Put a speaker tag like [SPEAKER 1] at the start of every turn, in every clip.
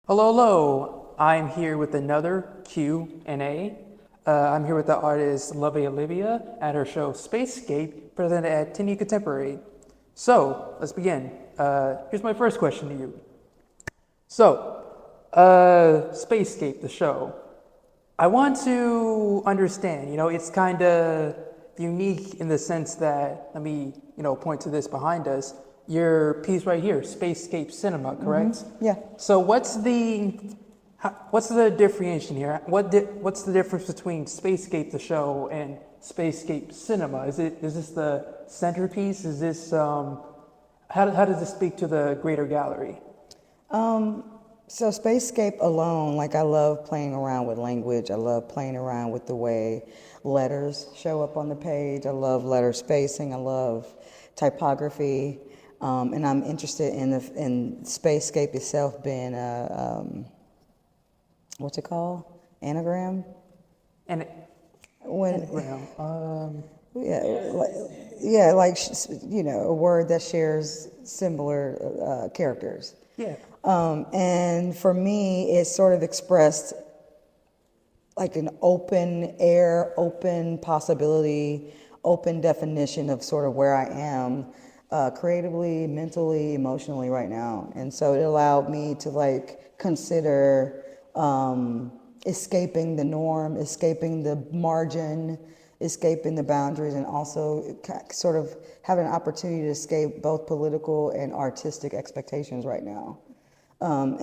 [SPEAKER 1] Hello, hello. I'm here with another Q&A. I'm here with the artist Lovie Olivia at her show Spacescape, presented at Tinny Contemporary. So, let's begin. Here's my first question to you. So, Spacescape, the show. I want to understand, it's kind of unique in the sense that, let me, point to this behind us. Your piece right here, Spacescape Cinema, correct?
[SPEAKER 2] Yeah.
[SPEAKER 1] So what's the differentiation here? What's the difference between Spacescape the show and Spacescape Cinema? Is this the centerpiece? Is this how does this speak to the greater gallery?
[SPEAKER 2] So Spacescape alone, like I love playing around with language. I love playing around with the way letters show up on the page. I love letter spacing. I love typography. And I'm interested in Spacescape itself being a, what's it called? Anagram?
[SPEAKER 1] And anagram.
[SPEAKER 2] A word that shares similar characters.
[SPEAKER 1] Yeah.
[SPEAKER 2] And for me, it's sort of expressed like an open air, open possibility, open definition of sort of where I am creatively, mentally, emotionally right now. And so it allowed me to consider escaping the norm, escaping the margin, escaping the boundaries, and also sort of having an opportunity to escape both political and artistic expectations right now. With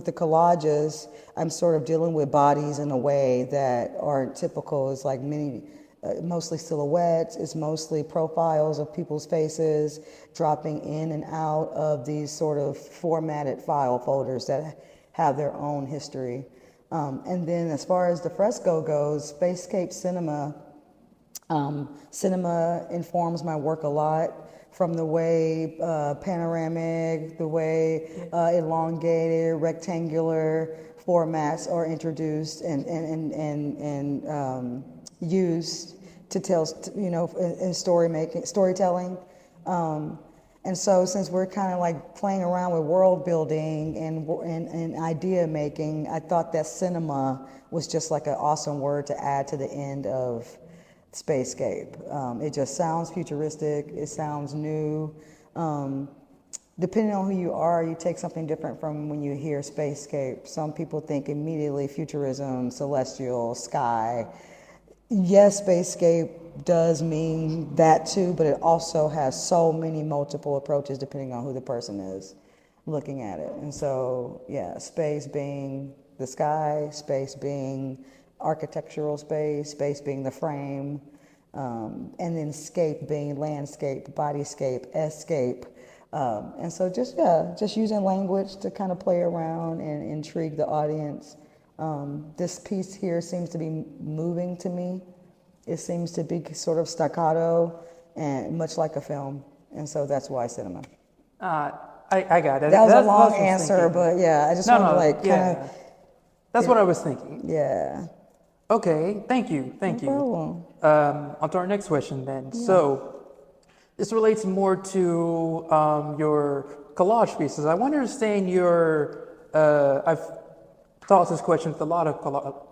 [SPEAKER 2] the collages, I'm sort of dealing with bodies in a way that aren't typical. It's like mostly silhouettes. It's mostly profiles of people's faces, dropping in and out of these sort of formatted file folders that have their own history. And then as far as the fresco goes, Spacescape Cinema, cinema informs my work a lot, from the way panoramic, the way elongated, rectangular formats are introduced and used to tell, in storytelling. And so since we're kind of like playing around with world building and idea making, I thought that cinema was just like an awesome word to add to the end of Spacescape. It just sounds futuristic. It sounds new. Depending on who you are, you take something different from when you hear Spacescape. Some people think immediately futurism, celestial, sky. Yes, Spacescape does mean that too, but it also has so many multiple approaches depending on who the person is looking at it. And so, yeah, space being the sky, space being architectural space, space being the frame, and then scape being landscape, bodyscape, escape. And so just using language to kind of play around and intrigue the audience. This piece here seems to be moving to me. It seems to be sort of staccato and much like a film. And so that's why cinema.
[SPEAKER 1] I got it.
[SPEAKER 2] That was a long answer, but yeah, I just want to
[SPEAKER 1] That's what I was thinking.
[SPEAKER 2] Yeah.
[SPEAKER 1] Okay, thank you.
[SPEAKER 2] No
[SPEAKER 1] On to our next question then. Yeah. So this relates more to your collage pieces. I want to understand I've thought this question with a lot of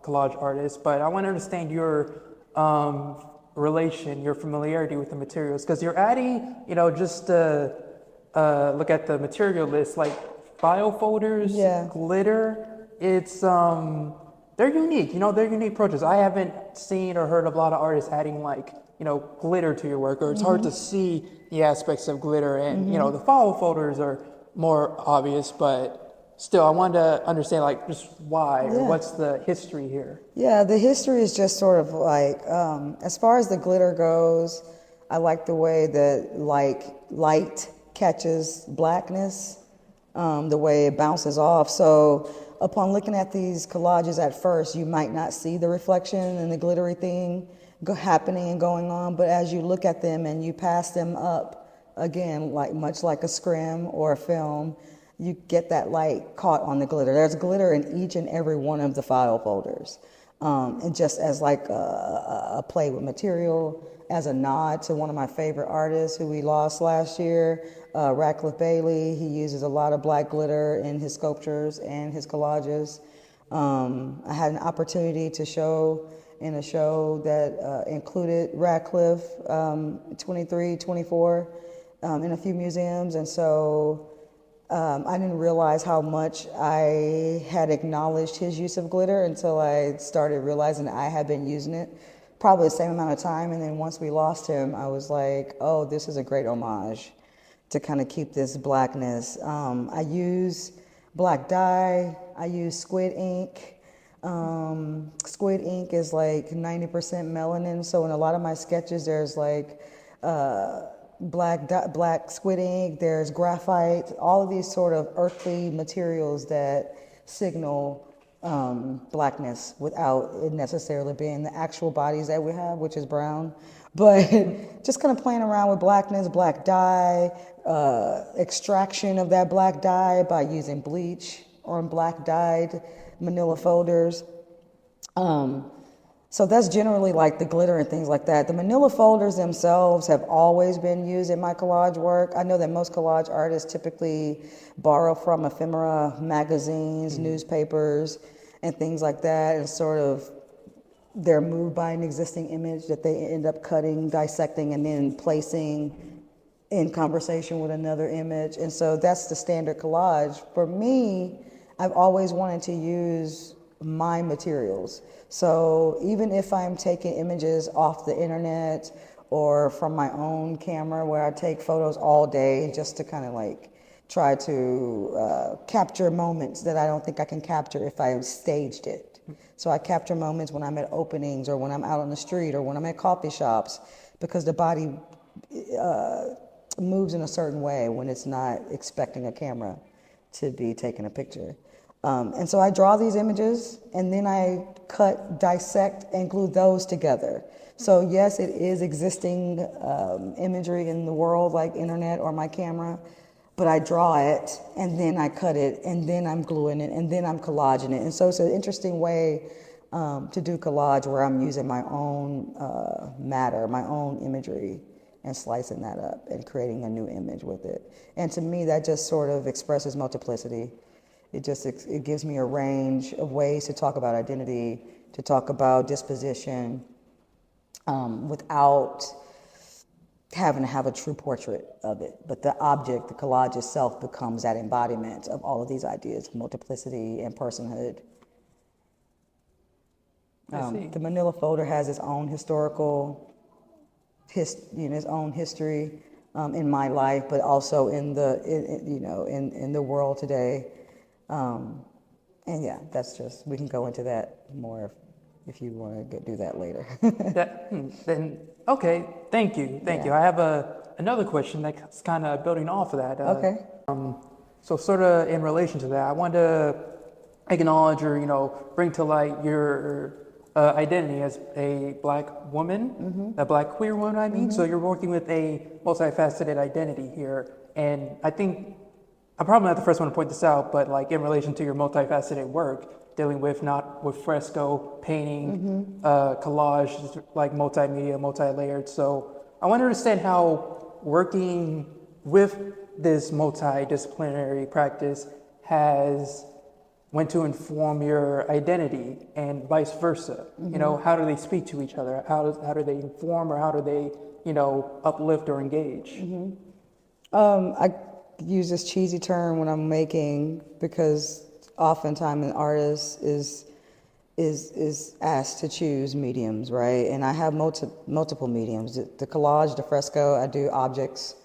[SPEAKER 1] collage artists, but I want to understand your your familiarity with the materials, because you're adding, just to look at the material list, like file folders, glitter. It's they're unique, they're unique approaches. I haven't seen or heard of a lot of artists adding glitter to your work, or it's hard to see the aspects of glitter, and the file folders are more obvious, but still, I wanted to understand, just why, or what's the history here?
[SPEAKER 2] Yeah, the history is just sort of as far as the glitter goes, I like the way that light catches blackness, the way it bounces off. So upon looking at these collages at first, you might not see the reflection and the glittery thing happening and going on, but as you look at them and you pass them up, again, much like a scrim or a film, you get that light caught on the glitter. There's glitter in each and every one of the file folders. and just as like a play with material, as a nod to one of my favorite artists who we lost last year, Radcliffe Bailey. He uses a lot of black glitter in his sculptures and his collages. I had an opportunity to show in a show that included Radcliffe 23, 24 in a few museums, and so I didn't realize how much I had acknowledged his use of glitter until I started realizing that I had been using it probably the same amount of time. And then once we lost him, I was like, oh, this is a great homage to kind of keep this blackness. I use black dye. I use squid ink. Squid ink is like 90% melanin. So in a lot of my sketches, there's like black squid ink, there's graphite, all of these sort of earthly materials that signal blackness without it necessarily being the actual bodies that we have, which is brown. But just kind of playing around with blackness, black dye, extraction of that black dye by using bleach or black dyed manila folders. So that's generally like the glitter and things like that. The manila folders themselves have always been used in my collage work. I know that most collage artists typically borrow from ephemera, magazines, newspapers, and things like that, and sort of they're moved by an existing image that they end up cutting, dissecting, and then placing in conversation with another image. And so that's the standard collage. For me, I've always wanted to use my materials. So even if I'm taking images off the internet or from my own camera where I take photos all day just to kind of like try to capture moments that I don't think I can capture if I staged it. So I capture moments when I'm at openings or when I'm out on the street or when I'm at coffee shops, because the body moves in a certain way when it's not expecting a camera to be taking a picture. And so I draw these images and then I cut, dissect, and glue those together. So yes, it is existing imagery in the world like internet or my camera, but I draw it and then I cut it and then I'm gluing it and then I'm collaging it. And so it's an interesting way to do collage where I'm using my own matter, my own imagery, and slicing that up and creating a new image with it. And to me, that just sort of expresses multiplicity. It gives me a range of ways to talk about identity, to talk about disposition, without having to have a true portrait of it. But the object, the collage itself, becomes that embodiment of all of these ideas of multiplicity and personhood. The manila folder has its own historical, its own history in my life, but also in the world today. And yeah, that's just, we can go into that more if you want to do that later.
[SPEAKER 1] Then, okay, thank you. I have another question that's kind of building off of that.
[SPEAKER 2] Okay.
[SPEAKER 1] So sort of in relation to that, I want to acknowledge or, bring to light your identity as a black woman, a black queer woman, I mean. So you're working with a multifaceted identity here. And I think I'm probably not the first one to point this out, but like in relation to your multifaceted work, dealing with not with fresco, painting, collage, like multimedia, multi-layered. So I want to understand how working with this multidisciplinary practice has went to inform your identity and vice versa. How do they speak to each other? How do they inform, or how do they, uplift or engage?
[SPEAKER 2] I use this cheesy term when I'm making, because oftentimes an artist is asked to choose mediums, right? And I have multiple mediums. The collage, the fresco, I do objects,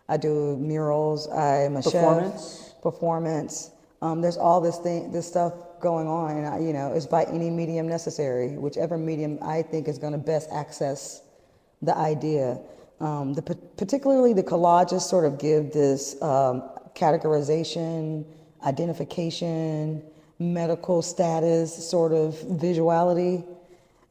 [SPEAKER 2] I do murals, I'm a chef. Performance. There's all this stuff going on, and it's by any medium necessary, whichever medium I think is going to best access the idea. Particularly the collages sort of give this categorization, identification, medical status sort of visuality.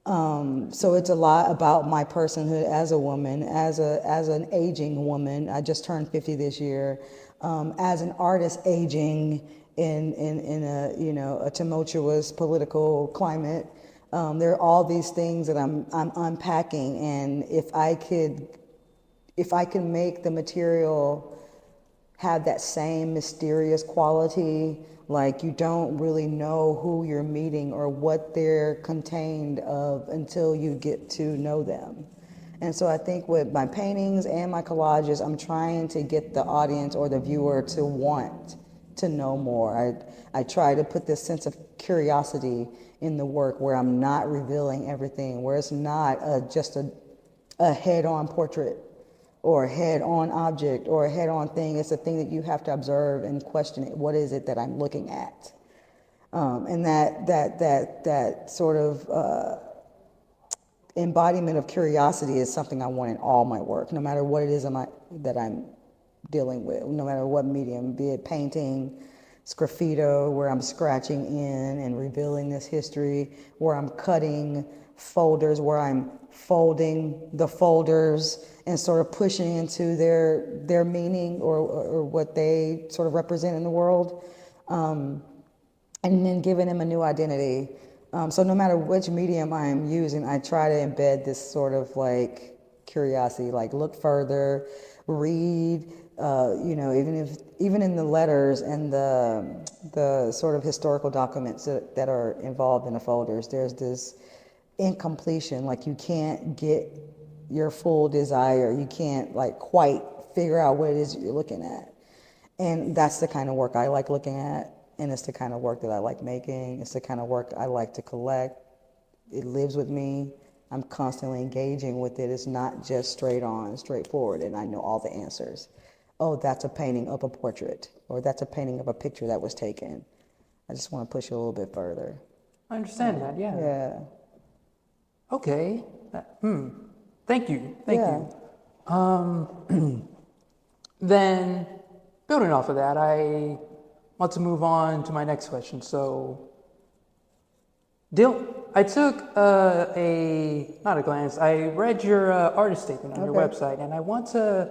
[SPEAKER 2] So it's a lot about my personhood as a woman, as an aging woman. I just turned 50 this year. As an artist aging in a tumultuous political climate. There are all these things that I'm unpacking, and if I can make the material have that same mysterious quality, like you don't really know who you're meeting or what they're contained of until you get to know them. And so I think with my paintings and my collages, I'm trying to get the audience or the viewer to want to know more. I try to put this sense of curiosity in the work where I'm not revealing everything, where it's not just a head-on portrait or a head-on object or a head-on thing. It's a thing that you have to observe and question it. What is it that I'm looking at? And that sort of embodiment of curiosity is something I want in all my work, no matter what it is that I'm dealing with, no matter what medium, be it painting, sgraffito, where I'm scratching in and revealing this history, where I'm cutting folders, where I'm folding the folders and sort of pushing into their meaning or what they sort of represent in the world, and then giving them a new identity. So no matter which medium I'm using, I try to embed this sort of like curiosity, like look further, read, even in the letters and the sort of historical documents that are involved in the folders, there's this incompletion, like you can't get your full desire, you can't like quite figure out what it is you're looking at. And that's the kind of work I like looking at, and it's the kind of work that I like making. It's the kind of work I like to collect. It lives with me. I'm constantly engaging with it. It's not just straightforward, and I know all the answers. Oh, that's a painting of a portrait, or that's a painting of a picture that was taken. I just want to push it a little bit further.
[SPEAKER 1] I understand that, yeah.
[SPEAKER 2] Yeah.
[SPEAKER 1] Okay. Thank you. Thank you. Then, building off of that, I want to move on to my next question. So, I took not a glance, I read your artist statement on your website, and I want to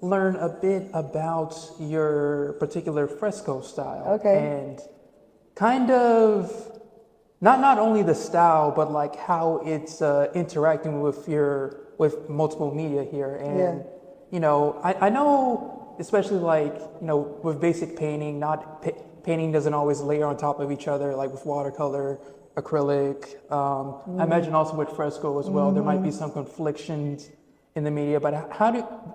[SPEAKER 1] learn a bit about your particular fresco style.
[SPEAKER 2] Okay.
[SPEAKER 1] And kind of, not only the style, but like how it's interacting with multiple media here. And, I know, especially like, with basic painting, painting doesn't always layer on top of each other, like with watercolor, acrylic. I imagine also with fresco as well, there might be some conflictions in the media, but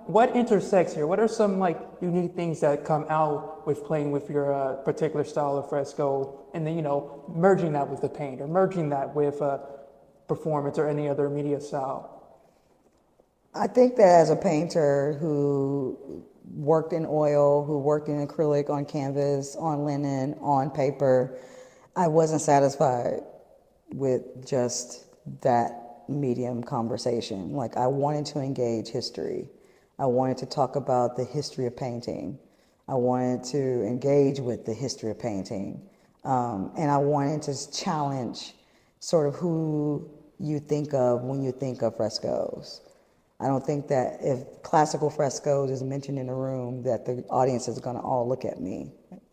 [SPEAKER 1] what intersects here? What are some like unique things that come out with playing with your particular style of fresco, and then merging that with the paint or merging that with performance or any other media style?
[SPEAKER 2] I think that as a painter who worked in oil, who worked in acrylic, on canvas, on linen, on paper, I wasn't satisfied with just that medium conversation. Like, I wanted to engage history. I wanted to talk about the history of painting. I wanted to engage with the history of painting. And I wanted to challenge sort of who you think of when you think of frescoes. I don't think that if classical frescoes is mentioned in a room that the audience is going to all look at me.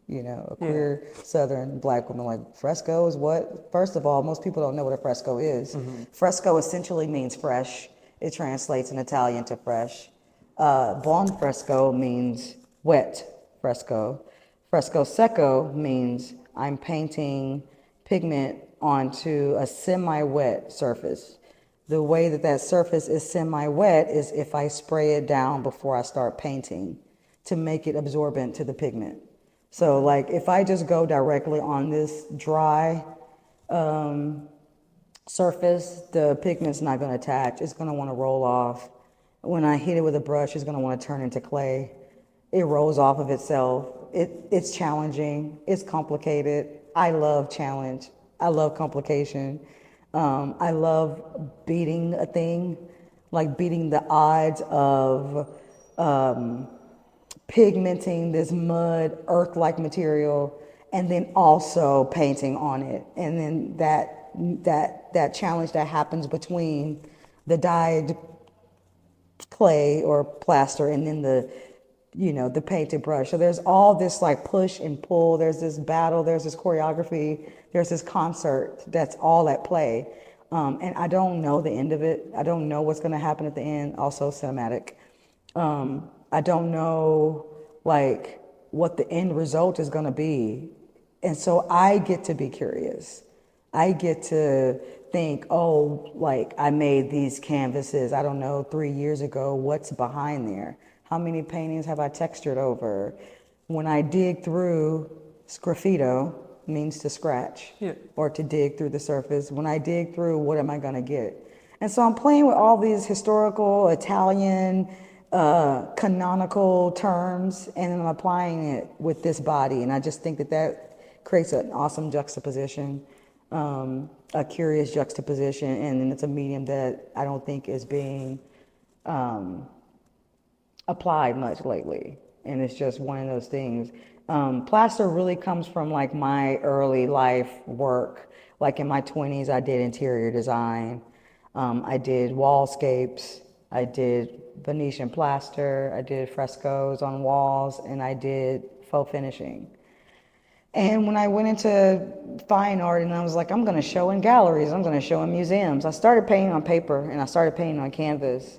[SPEAKER 2] A queer Southern Black woman, like, frescoes, what? First of all, most people don't know what a fresco is. Fresco essentially means fresh. It translates in Italian to fresh. Buon fresco means wet fresco. Fresco secco means I'm painting pigment onto a semi-wet surface. The way that surface is semi-wet is if I spray it down before I start painting to make it absorbent to the pigment. So, like, if I just go directly on this dry surface, the pigment's not going to attach. It's going to want to roll off. When I hit it with a brush, it's going to want to turn into clay. It rolls off of itself. It's challenging. It's complicated. I love challenge. I love complication. I love beating a thing, like beating the odds of pigmenting this mud, earth-like material, and then also painting on it. And then that challenge that happens between the dyed clay or plaster and then the painted brush. So there's all this like push and pull. There's this battle. There's this choreography. There's this concert that's all at play. And I don't know the end of it. I don't know what's going to happen at the end. Also cinematic. I don't know like what the end result is going to be. And so I get to be curious. I get to think, oh, like I made these canvases, I don't know, 3 years ago. What's behind there? How many paintings have I textured over? When I dig through, graffito means to scratch or to dig through the surface. When I dig through, what am I going to get? And so I'm playing with all these historical, Italian, canonical terms, and I'm applying it with this body. And I just think that that creates an awesome juxtaposition, a curious juxtaposition, and it's a medium that I don't think is being applied much lately. And it's just one of those things. Plaster really comes from like my early life work. Like in my 20s, I did interior design. I did wallscapes. I did Venetian plaster. I did frescoes on walls, and I did faux finishing. And when I went into fine art and I was like, I'm going to show in galleries, I'm going to show in museums, I started painting on paper and I started painting on canvas.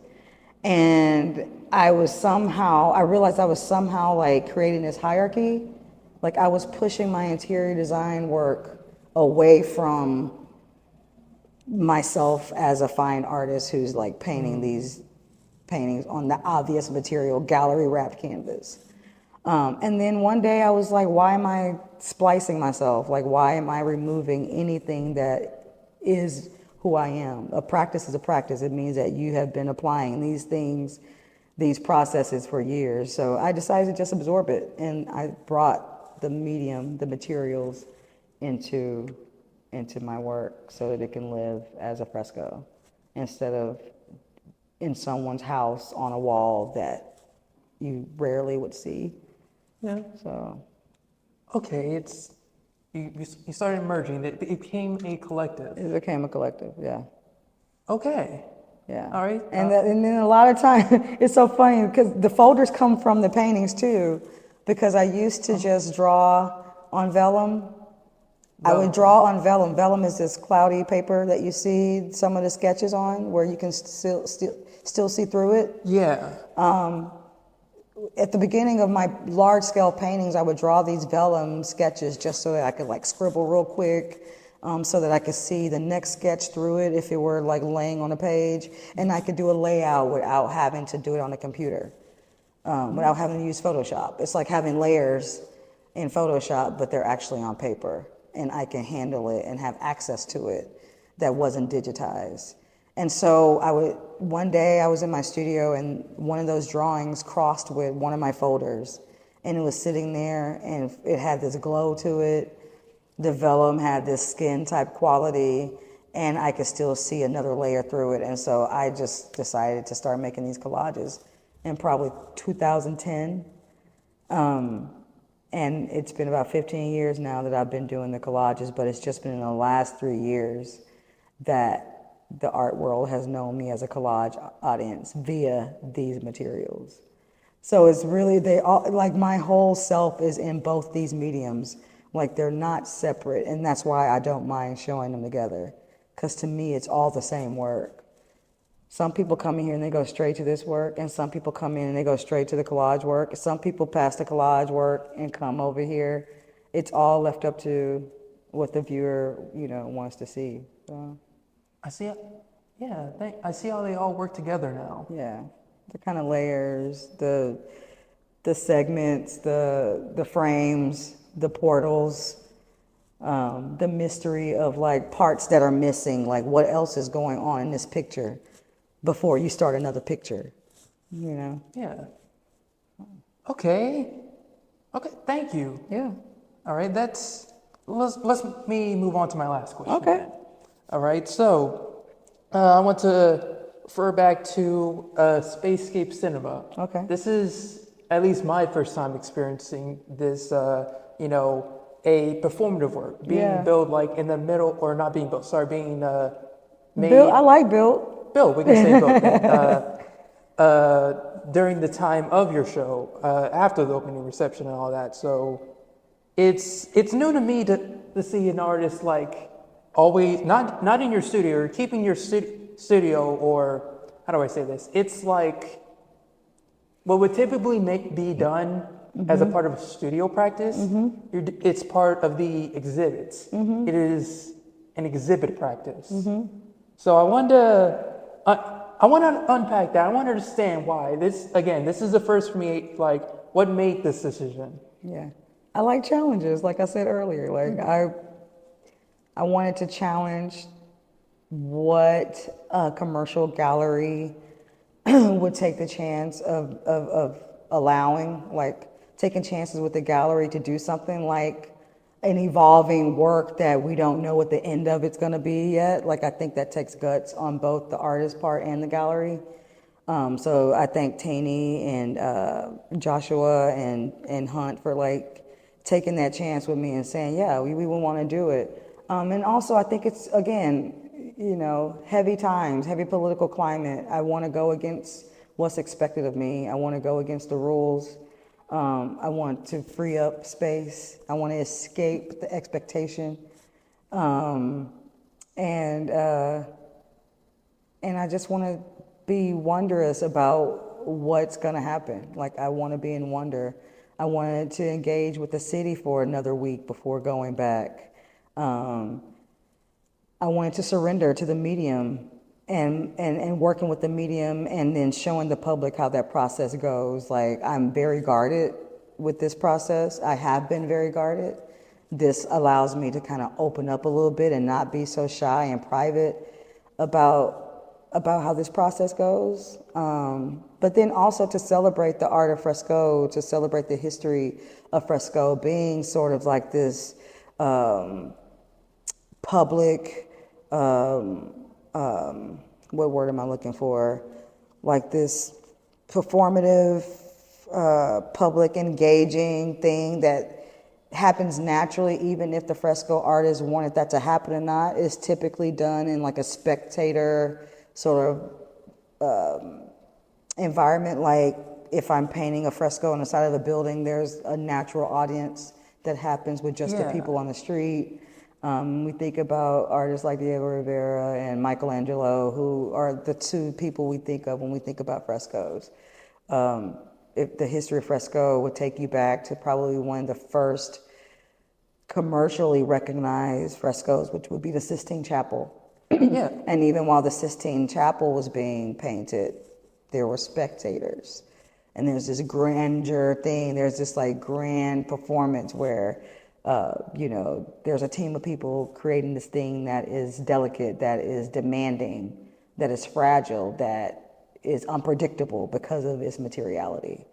[SPEAKER 2] And I realized I was somehow like creating this hierarchy. Like I was pushing my interior design work away from myself as a fine artist who's like painting these paintings on the obvious material, gallery wrapped canvas. And then one day I was like, why am I splicing myself? Like, why am I removing anything that is who I am? A practice is a practice. It means that you have been applying these things, these processes for years. So I decided to just absorb it. And I brought the medium, the materials into my work so that it can live as a fresco instead of in someone's house on a wall that you rarely would see.
[SPEAKER 1] Yeah.
[SPEAKER 2] So.
[SPEAKER 1] Okay, you started merging. It became a collective.
[SPEAKER 2] It became a collective, yeah.
[SPEAKER 1] Okay.
[SPEAKER 2] Yeah.
[SPEAKER 1] All right.
[SPEAKER 2] And then a lot of time, it's so funny because the folders come from the paintings too, because I used to just draw on vellum. I would draw on vellum. Vellum is this cloudy paper that you see some of the sketches on, where you can still see through it.
[SPEAKER 1] Yeah.
[SPEAKER 2] At the beginning of my large-scale paintings, I would draw these vellum sketches just so that I could like scribble real quick, so that I could see the next sketch through it if it were like laying on a page, and I could do a layout without having to do it on a computer, without having to use Photoshop. It's like having layers in Photoshop, but they're actually on paper, and I can handle it and have access to it that wasn't digitized. And so one day I was in my studio and one of those drawings crossed with one of my folders, and it was sitting there and it had this glow to it. The vellum had this skin type quality, and I could still see another layer through it. And so I just decided to start making these collages in probably 2010. And it's been about 15 years now that I've been doing the collages, but it's just been in the last 3 years that the art world has known me as a collage audience via these materials. So it's really, like my whole self is in both these mediums. Like they're not separate, and that's why I don't mind showing them together, because to me it's all the same work. Some people come in here and they go straight to this work, and some people come in and they go straight to the collage work. Some people pass the collage work and come over here. It's all left up to what the viewer, wants to see. So.
[SPEAKER 1] I see. Yeah, I see how they all work together now.
[SPEAKER 2] Yeah, the kind of layers, the segments, the frames, the portals, the mystery of like parts that are missing, like what else is going on in this picture before you start another picture,
[SPEAKER 1] Yeah. Okay. Thank you.
[SPEAKER 2] Yeah.
[SPEAKER 1] All right. Let's me move on to my last question.
[SPEAKER 2] Okay.
[SPEAKER 1] Then. All right. So, I want to refer back to Spacescape Cinema.
[SPEAKER 2] Okay.
[SPEAKER 1] This is at least my first time experiencing this. A performative work being built like in the middle, or not being built. Sorry, being made.
[SPEAKER 2] Built. I like built.
[SPEAKER 1] Built. We can say built. During the time of your show, after the opening reception and all that. So it's new to me to see an artist like always not in your studio or keeping your studio, or how do I say this? It's like what would typically be done as a part of studio practice. It's part of the exhibits. It is an exhibit practice. So I want to unpack that. I want to understand why this is the first for me. Like, what made this decision?
[SPEAKER 2] Yeah. I like challenges, like I said earlier. Like I wanted to challenge what a commercial gallery would take the chance of allowing, like taking chances with the gallery to do something like an evolving work that we don't know what the end of it's going to be yet. Like, I think that takes guts on both the artist part and the gallery. So I thank Taney and Joshua and Hunt for like taking that chance with me and saying, yeah, we will want to do it. And also I think it's, again, you know, heavy times, heavy political climate. I want to go against what's expected of me. I want to go against the rules. I want to free up space. I want to escape the expectation. And I just want to be wondrous about what's going to happen. Like, I want to be in wonder. I wanted to engage with the city for another week before going back. I wanted to surrender to the medium and working with the medium and then showing the public how that process goes. Like, I'm very guarded with this process. I have been very guarded. This allows me to kind of open up a little bit and not be so shy and private about how this process goes. But then also to celebrate the art of fresco, to celebrate the history of fresco being sort of like this public, what word am I looking for? Like this performative, public engaging thing that happens naturally, even if the fresco artist wanted that to happen or not, is typically done in like a spectator sort of environment. Like, if I'm painting a fresco on the side of the building, there's a natural audience that happens with just the people on the street. We think about artists like Diego Rivera and Michelangelo, who are the two people we think of when we think about frescoes. If the history of fresco would take you back to probably one of the first commercially recognized frescoes, which would be the Sistine Chapel.
[SPEAKER 1] Yeah.
[SPEAKER 2] And even while the Sistine Chapel was being painted, there were spectators. And there's this grandeur thing, there's this like grand performance where you know, there's a team of people creating this thing that is delicate, that is demanding, that is fragile, that is unpredictable because of its materiality.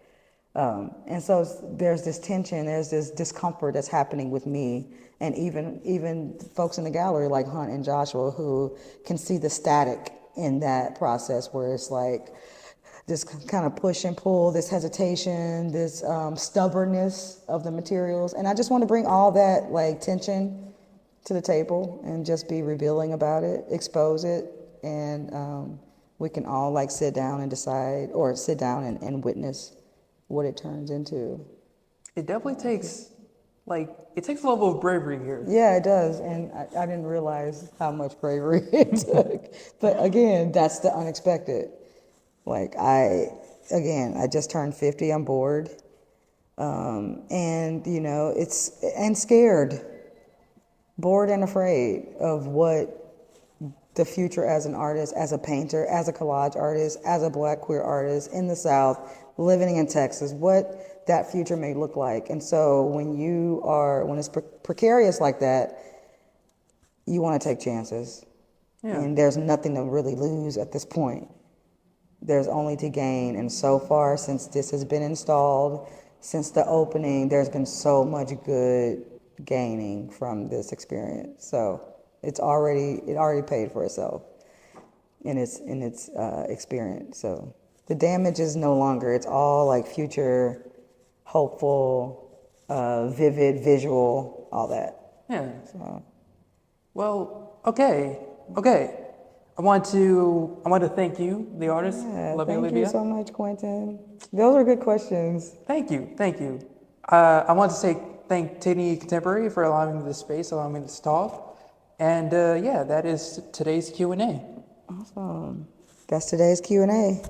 [SPEAKER 2] And so there's this tension, there's this discomfort that's happening with me, and even folks in the gallery like Hunt and Joshua, who can see the static in that process, where it's like this kind of push and pull, this hesitation, this stubbornness of the materials. And I just want to bring all that like tension to the table and just be revealing about it, expose it, and we can all like sit down and decide, or sit down and witness what it turns into.
[SPEAKER 1] It definitely takes it takes a level of bravery here.
[SPEAKER 2] Yeah, it does. And I didn't realize how much bravery it took. But again, that's the unexpected. Like, I just turned 50, I'm bored. And, you know, and scared, bored and afraid of what the future as an artist, as a painter, as a collage artist, as a Black queer artist in the South, living in Texas, what that future may look like. And so when it's precarious like that, you want to take chances. Yeah. And there's nothing to really lose at this point. There's only to gain. And so far, since this has been installed, since the opening, there's been so much good gaining from this experience. So it already paid for itself in its experience. So the damage is no longer. It's all like future, hopeful, vivid, visual, all that.
[SPEAKER 1] Yeah. So. Well, okay. I want to thank you, the artist, Lovie Olivia.
[SPEAKER 2] Thank you so much, Quentin. Those are good questions.
[SPEAKER 1] Thank you. I want to say thank Taney Contemporary for allowing me this space, allowing me to talk. And yeah, that is today's Q&A.
[SPEAKER 2] Awesome. That's today's Q&A.